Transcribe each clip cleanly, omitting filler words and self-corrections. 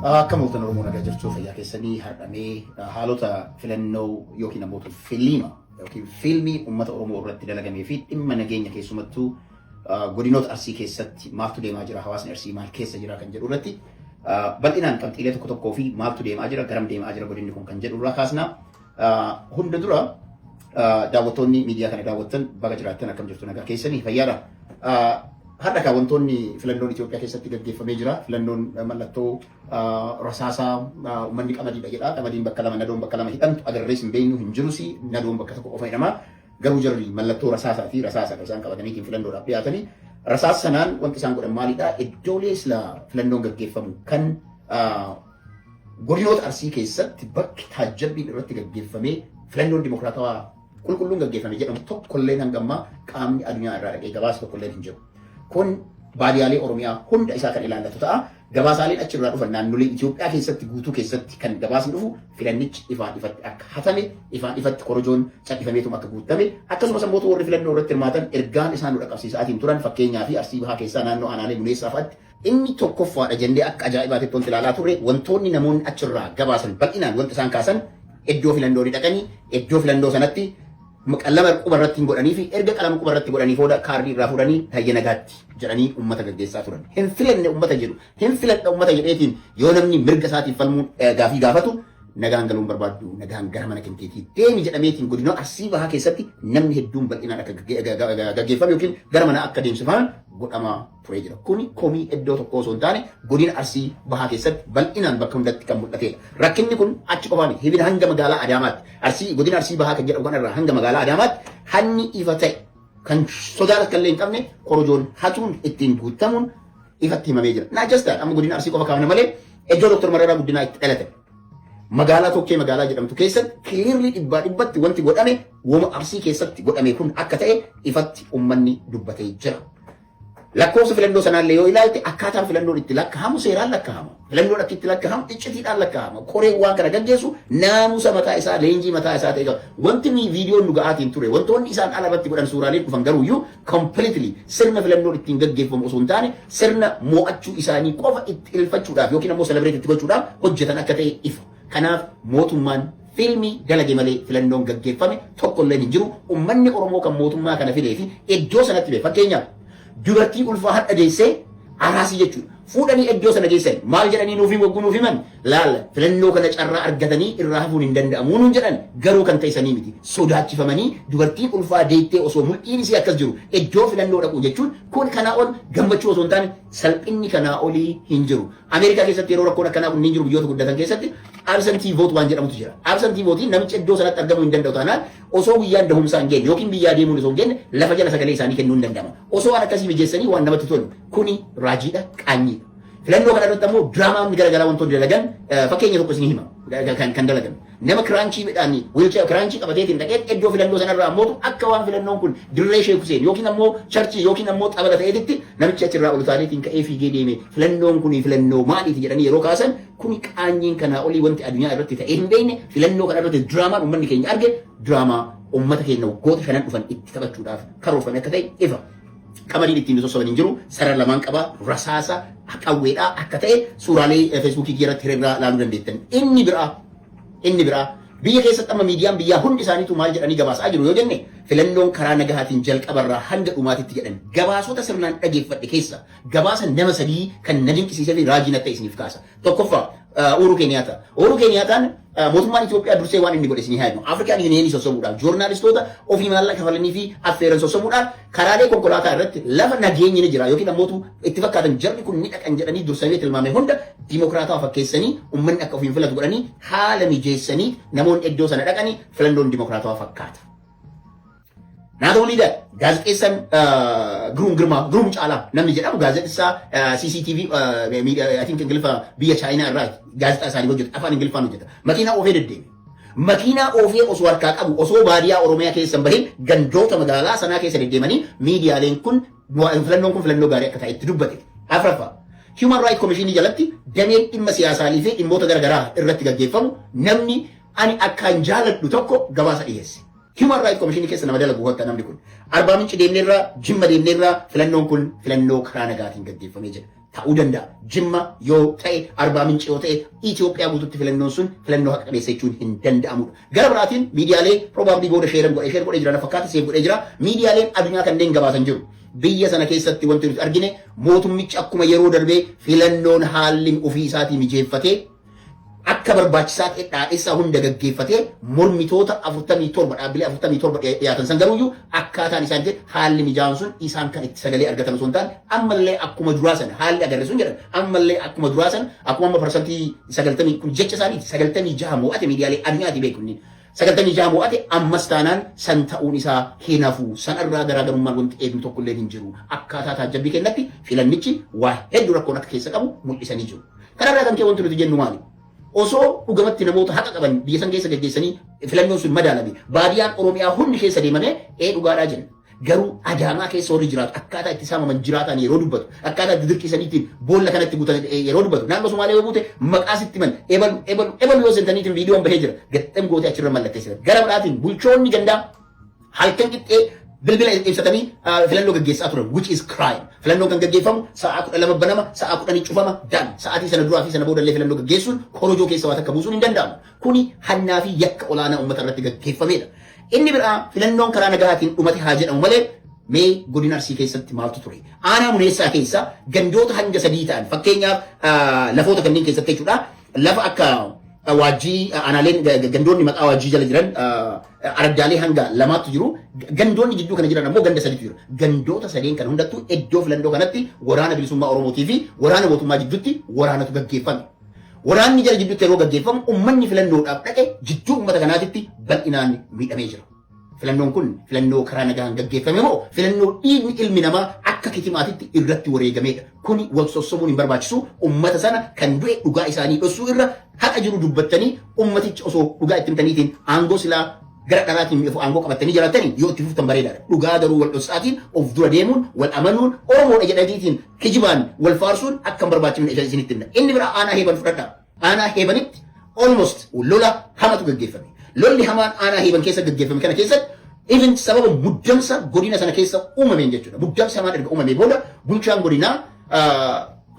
Akka mooltan Oromoo nagaa jirtu fayyaa keessanii har'amee haalota filannoo yookiin namoota fiilmii uummata Oromoo irratti dalagamee fi dhimma nageenya keessumattuu godinoota Arsii keessatti maaltu deemaa jira, hawaasni Arsii maal keessa jira kan jedhu irratti bal'inaan qabxiilee tokko tokkoo fi maaltu deemaa jira, garam deemaa jira godinni kun kan jedhu irraa kaasna. Hunda dura daawwattoonni miidiyaa kana daawwattan baga jiraattan akkam jirtu nagaa keessanii fayyaadha. Har'a wantoonni filannoon Itoophiyaa keessatti gaggeeffamee jira. Filannoon mallattoo rasaasaa uummanni qamadiidha jedha. Qamadiin bakka lama, nadoon bakka lama hidhamtu agarrees hin beeknu hin jirusi. Nadoon bakka tokko qofa hidhama. Garuu jarri mallattoo rasaasaa fi rasaasa isaan qabataniitiin filannoodhaaf dhiyaatanii. Rasaasa sanaan wanti isaan godhan maalidha? Iddoolee filannoon gaggeeffamu kan godinoota Arsii keessatti bakki taajjabbiin irratti gaggeeffamee filannoon dimokiraatawaa qulqulluun gaggeeffame jedhamu tokkolleen hanga ammaa qaamni addunyaa irraa dhaqee gabaasa tokkolleen hin jiru. Kun baadiyaalee Oromiyaa hunda isaa kan ilaallatu ta'a. Gabaasaaleen achirraa dhufan naannolee Itoophiyaa keessatti guutuu keessatti kan gabaasni dhufu filannichi ifaan ifatti akka hatame, ifaan ifatti korojoon cadhifameetuma akka guutame, akkasumas immoo warri filannoo irratti hirmaatan ergaan isaan dhaqqabsiisaatiin turan fakkeenyaa fi Arsii Bahaa keessaa naannoo Aanaalee Buleessaa fa'aatti inni tokkoffaadha jennee akka ajaa'ibaatti wanti ilaalaa turre wantoonni namoonni achirraa gabaasan bal'inaan wanti isaan kaasan iddoo filannoo dhaqanii iddoo filannoo sanatti qalama quba irratti hin godhanii fi erga qalama quba irratti godhanii booda kaardii irraa fudhanii tayya nagaatti jedhanii uummata gaggeessaa turan. Hin filanne uummata jedhu, hin filadha uummata jedheetiin yoo namni mirga isaatiif falmuun gaafii gaafatu nagaan galuun barbaaddu nagaan gara mana kenteetii deemi jedhameetiin godina Arsii Bahaa keessatti namni hedduun bal'inaan akka gaggeeffame yookiin gara mana akka deemsifaman godhamaa turee jira. Kuni komii iddoo tokko osoo hin taane godina Arsii Bahaa keessatti bal'inaan bakka hundatti kan mul'atedha. Rakkinni kun achi qofaan hibina hanga magaalaa Adaamaatti godina Arsii Bahaa kan jedhamu kanarraa hanga magaalaa Adaamaatti hanni ifa ta'e kan sodaas kan illee hin qabne korojoon hatuun ittiin guutamuun ifatti himamee jira. Naa jastaa amma godina Arsii qofa kaafna malee iddoo Dr. Mararaa Guddinaa itti dhalate. Magaalaa tokkee magaalaa jedhamtu keessatti kiirri dhibbatti wanti godhame woma Arsii keessatti godhame kun akka ta'e ifatti uummanni dubbatee jira. Lakkoofsa filannoo sanaallee yoo ilaalte akkaataan filannoon itti lakkaa'amu seeraan lakkaa'ama. Filannoon akka itti lakkaa'amu iccitiidhaan lakkaa'ama. Koreen waan kana gaggeessu naamusa mataa isaa, leenjii mataa isaa ta'e qaba. Wanti viidiyoon nu ga'aatiin ture, wantoonni isaan ala irratti godhan suuraaleen dhufan garuuyyuu completely sirna filannoon ittiin gaggeeffamu osoo hin taane sirna mo'achuu isaanii qofa itti ilfachuudhaaf yookiin ammoo celebrate itti gochuudhaaf hojjetan akka ta'e ifa. Kanaaf mootummaan fiilmii dalage malee filannoon gaggeeffame tokkolleen hin jiru. Uummanni Oromoo kan mootummaa kana fidee fi iddoo sanatti bee fakkeenyaaf dubartii ulfaa hadha deessee araasii jechuudha. Fuudhanii iddoo sana geessan maal jedhanii nuuf himan laala filannoo kana carraa argatanii irraa hafuun hin danda'amu nuun jedhan garuu kan ta'isanii miti. Sodaachifamanii dubartiin ulfaa deettee osoo mul'iin isii akkas jiru iddoo filannoo dhaqu jechuun kun kanaa ol gammachuu osoo hin taane salphinni kanaa olii hin jiru. Ameerikaa keessatti yeroo rakkoon akkanaa kun hin jiru biyyoota guddatan keessatti absentii voot waan jedhamutu jira. Absentii vootiin namichi iddoo sanatti argamuu hin danda'u taanaan osoo guyyaan dahumsaa hin geenye yookiin biyyaa deemuun osoo hin geenye lafa jala sagalee isaanii kennuu hin danda'ama. Osoo waan akkasii mijeessanii waan namatti tolu kuni raajiidha qaanyii. Filannoo kana irratti ammoo diraamaan garaagaraa wantoonni dalagan fakkeenya tokko isin hima kan dalagan nama kiraanchii midhaan wiilchee kiraanchii qabateetiin dhaqee iddoo filannoo sanarraa ammoo akka waan filannoon kun dirree Sheek Huseen yookiin ammoo charchii yookiin ammoo xabala ta'eetitti namichi achirraa ol utaaneetiin ka'ee fiigee deeme filannoon kun filannoo maaliiti jedhanii yeroo kaasan kuni qaanyiin kanaa olii wanti addunyaa irratti ta'ee hin beekne filannoo kana irratti diraamaan uummanni keenya arge diraamaa uummata keenya waggoota shanan dhufan itti taphachuudhaaf karoorfame akka ta'e ifa. Qamadiin ittiin sosoban hin jiru sarara lamaan qaba rasaasa qawweedhaa akka ta'e suuraalee feesbuukii irratti hiriirraa ilaaluu dandeettan. Inni biraa biyya keessatti amma miidiyaan biyyaa hundi isaaniitu maal jedhanii gabaasaa jiru yoo jenne filannoon karaa nagahaatiin jalqabarraa hanga dhumaatitti jedhan gabaasota sirnaan dhageeffadhe keessa gabaasa nama sadii kan na dinqisiisee fi raajii natti isiniif kaasa. Tokkoffaa Uhuru Kenyaata. Uhuru Keniyaataan mootummaan Itoophiyaa dursee waan inni godhe isinii haa himu. Afrikaan Yuuniyeenii sossobuudhaaf joornaalistoota ofii maallaqa kafalanii fi affeeran sossobuudhaan karaalee konkolaataa irratti lafa nageenyi ni jira yookiin ammoo itti fakkaatan jarri kun ni dhaqan jedhanii dursamee tilmaame hunda dimokiraataa fakkeessanii uummanni akka ofiin filatu godhanii haala mijeessanii namoonni iddoo sana dhaqanii filannoon dimokiraataa fakkaata. Naa ta'uu liida gaazexeessaan Giruum Caalaa namni jedhamu gaazexeessaa CCTV I think Ingiliffa biyya Chaayinaa irraa gaazexaa isaanii hojjetu afaan Ingiliffaan hojjeta. Makiinaa oofee deddeeme. Makiinaa oofee osoo harkaa qabu osoo baadiyyaa Oromiyaa keessa hin bahin gandoota magaalaa sanaa keessa deddeemanii miidiyaaleen kun filannoon kun filannoo gaarii akka ta'e itti dubbate. Afraffaa Human Rights Commission jalatti dameen dhimma siyaasaalii fi dhimmoota garaagaraa irratti gaggeeffamu namni ani akkaan jaaladhu tokko gabaasa dhiyeesse. Human Rights Commission keessa nama dalagu hotta namni kun Arbaa Minci deemneerraa Jimma deemneerraa filannoon kun filannoo karaa nagaatiin gaggeeffamee jira. ta'uu danda'a. Jimma yoo ta'e, Arbaa Minci yoo ta'e, Itoophiyaa guutuutti filannoon sun filannoo haqa qabeessa jechuun hin danda'amudha. Gara biraatiin miidiyaalee probably booda sheer godhee jira fakkaata seef godhee jira. Miidiyaaleen addunyaa kanneen gabaasan jiru. Biyya sana keessatti wanti nuti argine mootummichi akkuma yeroo darbee filannoon haalli ofii isaatii mijeeffatee akka barbaachisaa ta'e dhaadhisaa hunda gaggeeffatee mormitoota 47 dhaabbilee 47 dhiyaatan san garuuyyuu akkaataan isaan jedhe haalli mijaa'an sun isaan kan itti sagalee argatan osoo hin taane ammallee akkuma duraa sana haalli agarre sun jedhan ammallee akkuma duraa sana akkuma amma parsantii 90 kun jecha isaaniiti 96 mo'ate miidiyaalee addunyaati beekunni 96 mo'ate ammas taanaan san ta'uun isaa hin hafu sanarraa garaagarummaan wanti eegnu tokko illee hin jiru akkaataa taajjabbii kennatti filannichi waa hedduu rakkoon akka keessa qabu mul'isanii jiru kanarraa kan kee wanti nuti jennu maali osoo dhugamatti namoota haqa qaban biyya san keessa gaggeessanii filannoon sun madaalame baadiyaan Oromiyaa hundi keessa deemamee dhugaadhaa jenna. Garuu Adaamaa keessa warri jiraatu akkaataa itti saamaman jiraatan yeroo dubbatu akkaataa itti dirqisaniitiin boolla kanatti guutan yeroo dubbatu naannoo Somaalee yoo buute maqaa sitti man ebal yoo sentaniitiin viidiyoon bahee jira gaxxam gootee achirra mallatteessira. Gara biraatiin bulchoonni gandaa halkan qixxee bilbila ibsatanii filannoo gaggeessaa turan which is crime. Filannoo kan gaggeeffamu sa'a 12 banama sa'a 10 cufama dan sa'aatii sana duraa fi sana booda illee filannoo gaggeessuun korojoo keessa waa takka buusuun hin danda'amu. Kuni hannaa fi yakka olaanaa uummata irratti gaggeeffamedha. Inni biraa filannoon karaa nagahaatiin dhumate haa jedhamu malee mee godina Arsii keessatti maaltu ture? Aanaa Muneessaa keessa gandoota hanga 3 ta'an fakkeenyaaf lafoota kanneen keessatti jechuudha. Lafa akka waajjii aanaaleen gandoonni maqaa waajjii jala jiran araddaalee hanga 2tu jiru gandoonni jidduu kana jiran ammoo ganda 3tu jiru gandoota 3 kan hundattuu iddoo filannoo kanatti waraana bilisummaa Oromootii fi waraana mootummaa jidduutti waraanatu gaggeeffame. Waraanni jala jidduutti yeroo gaggeeffamu uummanni filannoodhaaf dhaqe jidduu uummata kanaatitti bal'inaan miidhamee jira. Filannoon kun filannoo karaa nagaan gaggeeffame moo filannoo dhiigni ilmi namaa akka kitimaatitti irratti wareegamedha. Kuni wal sossobuun hin barbaachisu uummata sana kan du'e dhugaa isaanii dhossuu irra haqa jiru dubbattanii uummatichi osoo dhugaa itti himtaniitiin aangoo silaa gara dhalaatiin aangoo qabatanii jiraatanii yoo itti fuftan bareedaadha. Dhugaa garuu wal dhossaatiin of dura deemuun wal amanuun Oromoodha jedhaniitiin kijibaan wal faarsuun akka hin barbaachifne isinitti himna. Inni biraa aanaa heeban fudhadhaa. Aanaa heebanitti almost lola hamatu gaggeeffame. Lolli hamaan aanaa heeban keessa gaggeeffame kana keessatti even sababa muddamsa godina sana keessa uumameen jechuudha. Muddamsa hamaan erga uumamee booda bulchaan godinaa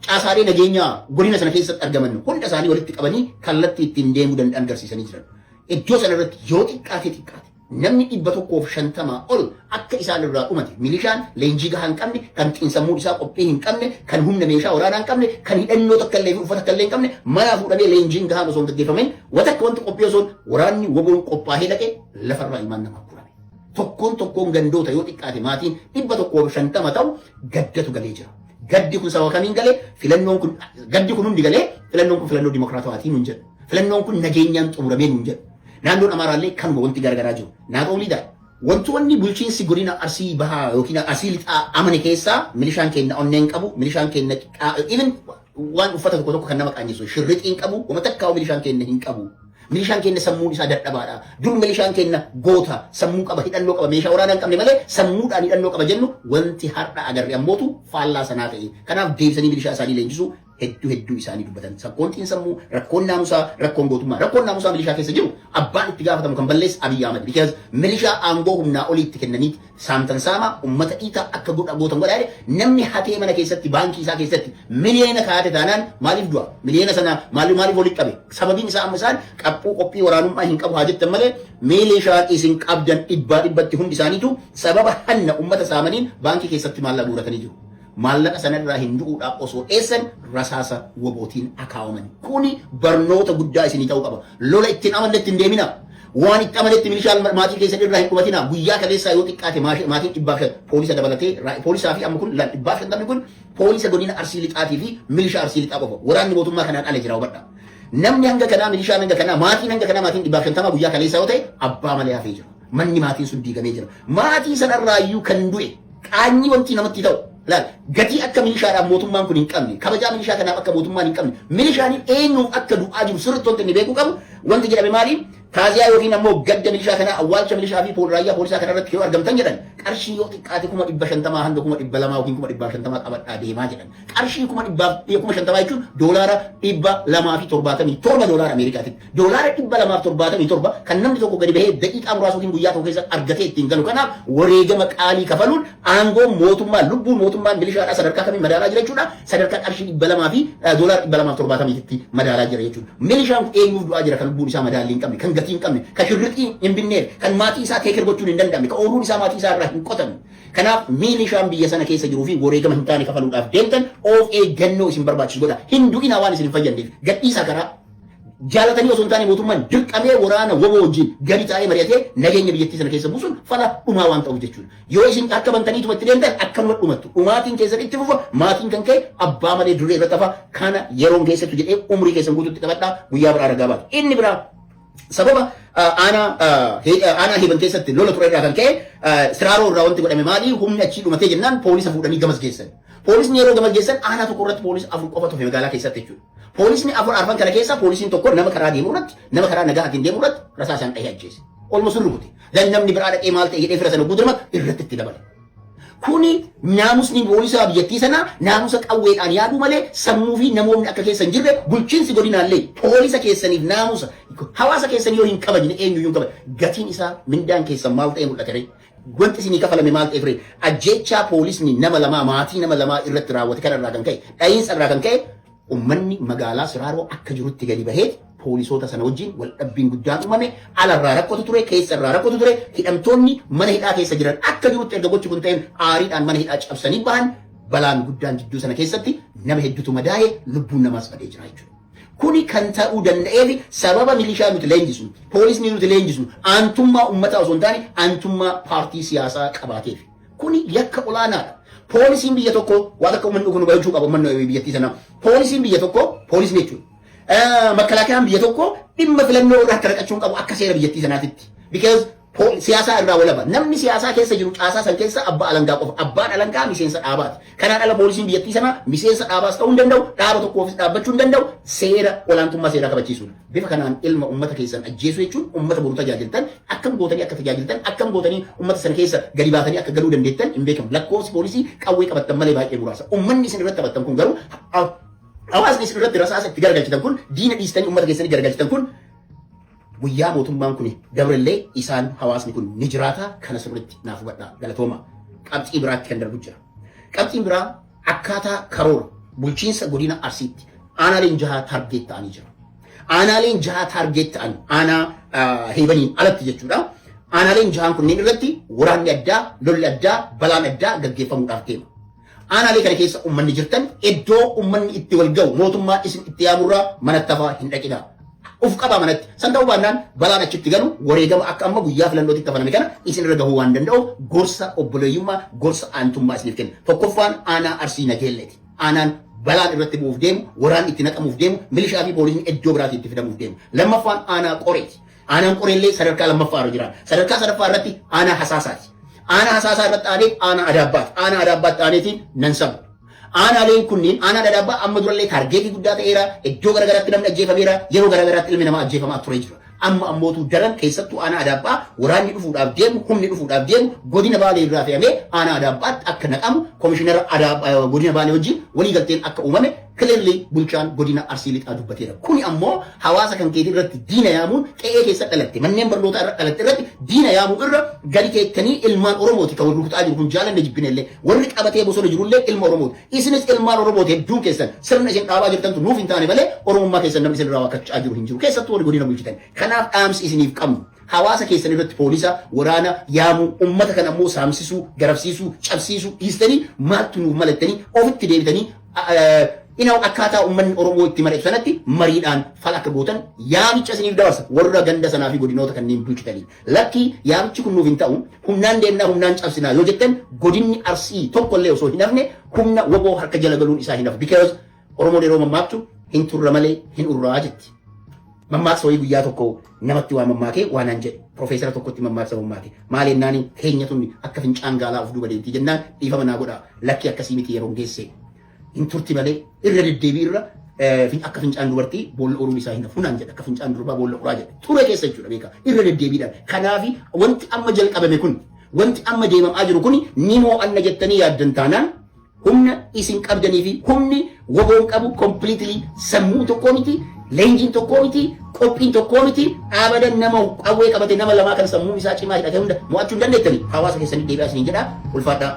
caasaalee nageenyaa godina sana keessatti argaman hunda isaanii walitti qabanii kallattii ittiin deemuu danda'an agarsiisanii jiran. Iddoo sana irratti yoo xiqqaate namni 150 ol akka isaan irraa dhumate milishaan leenjii gahaa hin qabne kan xiinsammuu isaa qophii hin qabne kan humna meeshaa waraanaa hin qabne kan hidhannoo takka illee uffata takka illee hin qabne manaa fuudhamee leenjiin gahaan osoo hin gaggeeffameen watakka wanti qophii osoo waraanni woboon qophaa'ee dhaqe lafarraa ilmaan namaa kurame. Tokkoon gandoota yoo xiqqaate maatiin 150 ta'u gaddatu galee jira. Gaddi kun sababa kamiin galee filannoon kun gaddi kun hundi galee filannoon kun filannoo dimokiraatawaatiin nun jedhu. Filannoon kun nageenyaan xumuramee nun jedhu. Naannoon Amaaraallee kanuma wanti garagaraa jiru. Naatoo liidaa. Wantoonni bulchiinsi godina Arsii bahaa yookiin Arsii lixaa amane keessaa milishaan keenya onneen qabu, milishaan keenya even waan uffata tokko kan nama qaanyisu shirrixiin qabu, wama takkaa'u milishaan keenya hin qabu. Milishaan keenya sammuun isaa dadhabaadha. Dur milishaan keenya goota sammuu qaba, hidhannoo qaba, meeshaa waraanaa hin qabne malee sammuudhaan hidhannoo qaba jennu wanti har'a agarre ammootu faallaa sanaa ta'e. Kanaaf deebisanii milishaa isaanii leenjisuu hedduu isaanii dubbatan. Rakkoon xiinsammuu, rakkoon naamusaa, rakkoon gootummaa. Rakkoon naamusaa milishaa keessa jiru abbaan itti gaafatamu kan balleessu Abiyyi Ahmad. Because milishaa aangoo humnaa oliitti kennaniiti saamtan saamaa uummata dhiitaa akka gootan godhaadhe namni hatee mana keessatti baankii isaa keessatti miliyoona kaa'ate taanaan maaliif du'a? Miliyoona sana maaliif walitti qabe? Sababiin isaa amma isaan qaphuu qophii waraanummaa hin qabu haa jettan malee milishaan isin qabdan dhibbatti hundi isaaniitu sababa hanna uummata saamaniin baankii keessatti maallaqa guuratanii jiru. Maallaqa sanarraa hin du'uudhaaf osoo dheessan rasaasa wobootiin akaawaman. Kuni barnoota guddaa isinii ta'uu qaba. Lola ittiin amanne ittiin deemina. Waan itti amanetti milishaan maatii keessatti irraa hin qubatina. Guyyaa kaleessaa yoo xiqqaate maatiin 500 poolisa dabalatee poolisaa fi amma kun 550 kun poolisa godina Arsii lixaatii fi milishaa Arsii lixaa qofa. Waraanni mootummaa kanaan ala jira hubadha. Namni hanga kanaa milishaan hanga kanaa maatiin hanga kanaa maatiin 550 guyyaa kaleessaa yoo ta'e abbaa malee hafee jira. Manni maatiin sun diigamee jira. Maatii sanarraayyuu kan du'e qaanyi wanti namatti ta'u. Laal gatii akka milishaadhaaf mootummaan kun hin qabne kabajaa milishaa kanaaf akka mootummaan hin qabne milishaan eenyuuf akka du'aa jiru sirriitti wanti inni beekuu qabu wanti jedhame maali taaziyaa yookiin ammoo gadda milishaa kanaa awwaalcha milishaa fi raayyaa poolisaa kana irratti yoo argamtan jedhan qarshii yoo xiqqaate 150 hanga 200 yookiin 150 qabadhaa deemaa jedhan. Qarshii 150 jechuun doolaara 277 doolaara Ameerikaatti. Doolaara 277 kan namni tokko gadi bahee daqiiqaa muraasa yookiin guyyaa tokko keessatti argatee ittiin galu. Kanaaf wareegama qaalii kafaluun aangoo mootummaa lubbuun mootummaa milishaadhaa sadarkaa kamiin madaalaa jira jechuudha. Sadarkaa qarshii 200 fi doolaara 270tti madaalaa jira jechuudha. Milishaan eenyuuf du'aa jira kan lubbuun isaa madaalii hin qabne, kan gatii hin qabne, kan shirriqii hin binneef, kan maatii isaa teekir gochuun hin danda'amne, kan ooruun isaa maatii isaa irraa hin qotamne. Kanaaf milishaan biyya sana keessa jiruu fi wareegama hin taane kafaluudhaaf deemtan of eeggannoo isin barbaachisu godha. Hin du'ina waan isin hin fayyadneef gadhiisaa karaa jaalatanii osoo hin taane mootummaan dirqamee waraana woboo wajjin gadi taa'ee mari'atee nageenya biyyattii sana keessa buusuun fala dhumaa waan ta'uuf jechuudha. Yoo isin akka bantaniitu itti deemtan akkanuma dhumattu. Dhumaatiin keessan itti fufa maatiin kan ka'e abbaa malee duree irra tafa kana yeroon keessattu jedhee umrii keessan guutuutti qabadhaa guyyaa biraa ragaa baatu. Inni biraa sababa aanaa heban keessatti lola ture irraa kan ka'e siraaroo irraa wanti godhame maali humni achii dhumatee jennaan poolisa fuudhanii gamas geessan. Poolisni yeroo gamas geessan aanaa tokko irratti poolisa afur qofa tufe magaalaa keessatti jechuudha. Poolisni afur arfan kana keessa poolisiin tokko nama karaa deemu irratti nama karaa nagaa hatiin deemu irratti rasaasaan dhahee ajjeese. Olmus rukute. Dan namni biraa dhaqee maal ta'e jedhee fira sana guuturma irratti itti dabale. Kuni naamusni poolisaa biyyattii sana naamusa qawweedhaan yaaduu malee sammuu fi namoonni akka keessan jirre bulchiinsi godinaallee poolisa keessaniif naamusa hawaasa keessanii yoo hin kabajne eenyuyyuu hin kabajne gatiin isaa mindaan keessan maal ta'e mul'ate. Wanti isinii kafalame maal ta'e ture ajjechaa poolisni nama lamaa maatii nama lamaa irratti raawwate kanarraa kan ka'e dha'iinsa irraa kan ka'e ummanni magaalaa Siraaroo akka jirutti gadi bahee poolisoota sana wajjin wal dhabbiin guddaan uumame alarraa rakkotu ture keessarraa rakkotu ture hidhamtoonni mana hidhaa keessa jiran akka jirutti erga gochi kun ta'een aariidhaan mana hidhaa cabsanii bahan balaan guddaan jidduu sana keessatti nama hedduutu madaa'e lubbuun namaas badee jira jechuudha. Kuni kan ta'uu danda'eef sababa milishaa nuti leenjisnu poolisni nuti leenjisnu aantummaa uummataa osoo hin taane aantummaa paartii siyaasaa qabaateef kuni yakka olaanaadha. Poolisiin biyya tokko waan akka uummanni kun barachuu qaba uummanni biyyattii sana poolisiin biyya tokko poolisni jechuudha. Makalaakayaan biyya tokko dhimma filannoo irraa tarqachuun qabu akka seera biyyattii sanaatitti. Because siyaasaa irraa walaba namni siyaasaa keessa jiru caasaa san keessa abbaa alangaa qofa abbaan alangaa miseensa dhaabaati. Kanaan ala poolisiin biyyattii sana miseensa dhaabaas ta'uu hin danda'u dhaaba tokkoofis dhaabbachuu hin danda'u seera olaantummaa seeraa kabachiisuudha. Bifa kanaan ilma uummata keessan ajjeesuu jechuun uummata boru tajaajiltan akkam gootanii akka tajaajiltan akkam gootanii uummata sana keessa gadi baatanii akka galuu dandeettan hin beekamu. Lakkoofsi poolisii qawwee qabattan malee baay'ee muraasa. Uummanni isin irratti taphattan kun garuu hawaasni isin irratti rasaasa itti garagalchitan kun diina dhiistanii uummata keessanii garagalchitan kun guyyaa mootummaan kun dabrellee isaan hawaasni kun ni jiraata kana sirriitti naaf hubadhaa galatooma. Qabxii biraatti kan darbu jira. Qabxiin biraa akkaataa karoora bulchiinsa godina Arsiitti aanaaleen 6 taargeet ta'anii jira. Aanaaleen 6 taargeet ta'an aanaa heebaniin alatti jechuudha. Aanaaleen 6 kunneen irratti waraanni addaa lolli addaa balaan addaa gaggeeffamuudhaaf deema. Aanaalee kana keessa uummanni jirtan iddoo uummanni itti wal ga'u mootummaa isin itti yaamurraa manatti hafaa hin dhaqinaa. Uf qaba manatti san ta'uu baannaan balaan achitti galu wareegama akka amma guyyaa filannootti tafaname kana isin irra gahuu waan danda'uuf gorsa obboleeyyummaa gorsa aantummaa isiniif kenna. Tokkoffaan aanaa Arsii Nageelleeti. Aanaan balaan irratti bu'uuf deemu waraan itti naqamuuf deemu milishaa fi poolisni iddoo biraatti itti fidamuuf deemu. Lammaffaan aanaa Qoreeti. Aanaan Qoreellee sadarkaa lammaffaa irra jira. Sadarkaa sadaffaa irratti aanaa Hasaasaati. Aanaa Hasaasaa irratti aanee aanaa Adaabbaati. Aanaa Adaabbaatti aaneetiin nan sabu. Aanaaleen kunniin aanaa Adaabbaa amma durallee taargeetii guddaa ta'eera iddoo garagaraatti namni ajjeefameera yeroo garagaraatti ilmi namaa ajjeefamaa ture jira. Amma ammootu daran keessattuu aanaa Adaabbaa waraanni dhufuudhaaf deemu humni dhufuudhaaf deemu godina Baalee irraa fe'amee aanaa Adaabbaatti akka naqamu komishinara godina Baalee wajjin waliigalteen akka uumame clearly bulchaan godina Arsii Lixaa dubbateera. Kuni ammoo hawaasa kan keetii irratti diina yaamuun qe'ee keessa dhalatte manneen barnootaa irra dhalatte irratti diina yaamuu irra gadi keettanii ilmaan Oromooti kan rukutaa jiru kun jaalanne jibbinellee warri qabatee bosona jirullee ilma Oromooti. Isinis ilmaan Oromooti hedduun keessan sirna isin dhaabaa jirtantu nuuf hin taane malee Oromummaa keessan namni isin irraa wakkachaa jiru hin jiru. Keessattuu warri godina bulchitan. Kanaaf dhaamsi isiniif qabnu. Hawaasa keessan irratti poolisa waraana yaamuu ummata kan ammoo saamsisuu garafsiisuu cabsiisuu dhiistanii maaltu nuuf malattanii ofitti deebitanii inaw akkaataa uummanni Oromoo itti mari'atu sanatti mariidhaan fala akka gootan yaamicha isiniif dabarsa warra ganda sanaa fi godinoota kanneen bulchitanii. Lakki yaamichi kun nuuf hin ta'u humnaan deemnaa humnaan cabsinaa yoo jettan godinni Arsii tokkollee osoo hin hafne humna woboo harka jala galuun isaa hin hafu. Because Oromoon yeroo mammaaktu hin turra malee hin urraa jetti. Mammaaksa wayii guyyaa tokko namatti waa mammaakee waanaan jedhe profeesara tokkotti mammaaksa mammaake maal jennaani keenya tunni akka fincaan gaalaa of duuba deemti jennaan dhiifama naa godhaa lakki akkasii miti yeroo geesse. In turti malee irra deddeebii irra akka fincaan dubartii boolla oruun isaa hin hafu naan jedha akka fincaan durbaa boolla uraa jedha ture keessa jechuudha beekaa irra deddeebiidhaan. Kanaafi wanti amma jalqabame kun wanti amma deemamaa jiru kun ni mo'anna jettanii yaaddan taanaan humna isin qabdanii fi humni woboon qabu completely sammuu tokkoo miti, leenjiin tokkoo miti, qophiin tokkoo miti. Abadan nama qawwee qabate nama lamaa kan sammuun isaa cimaa hidhate hunda mo'achuu hin dandeettanii. Hawaasa keessanii deebi'aa isiniin jedha. Ulfaadhaa.